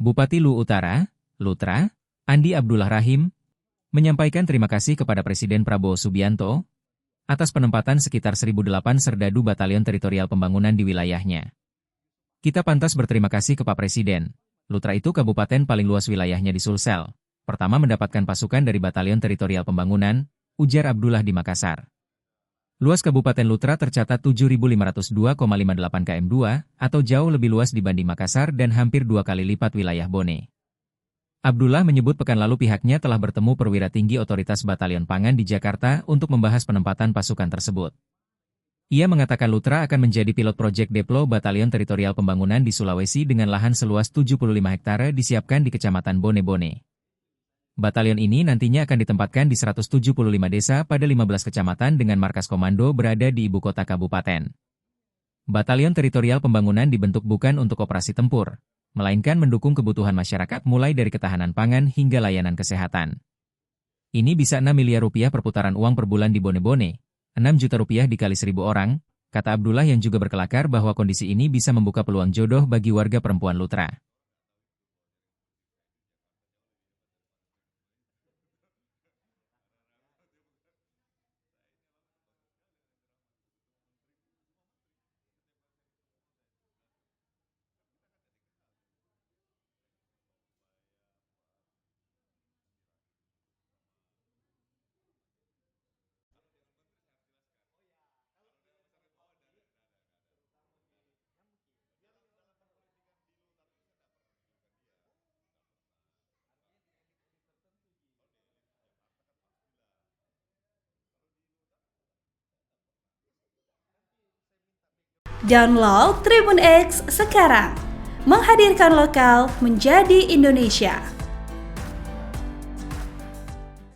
Bupati Lu Utara, Lutra, Andi Abdullah Rahim, menyampaikan terima kasih kepada Presiden Prabowo Subianto atas penempatan sekitar 1.008 serdadu Batalion Teritorial Pembangunan di wilayahnya. Kita pantas berterima kasih ke Pak Presiden. Lutra itu kabupaten paling luas wilayahnya di Sulsel. Pertama mendapatkan pasukan dari Batalion Teritorial Pembangunan, ujar Abdullah di Makassar. Luas Kabupaten Lutra tercatat 7.502,58 km2 atau jauh lebih luas dibanding Makassar dan hampir 2 kali lipat wilayah Bone. Abdullah menyebut pekan lalu pihaknya telah bertemu perwira tinggi otoritas Batalion Pangan di Jakarta untuk membahas penempatan pasukan tersebut. Ia mengatakan Lutra akan menjadi pilot proyek Deplo Batalion Teritorial Pembangunan di Sulawesi dengan lahan seluas 75 hektare disiapkan di Kecamatan Bone-Bone. Batalion ini nantinya akan ditempatkan di 175 desa pada 15 kecamatan dengan markas komando berada di ibu kota kabupaten. Batalion Teritorial Pembangunan dibentuk bukan untuk operasi tempur, melainkan mendukung kebutuhan masyarakat mulai dari ketahanan pangan hingga layanan kesehatan. Ini bisa 6 miliar rupiah perputaran uang per bulan di Bone-Bone, 6 juta rupiah dikali 1.000 orang, kata Abdullah yang juga berkelakar bahwa kondisi ini bisa membuka peluang jodoh bagi warga perempuan Lutra. Download Tribun X sekarang, menghadirkan lokal menjadi Indonesia.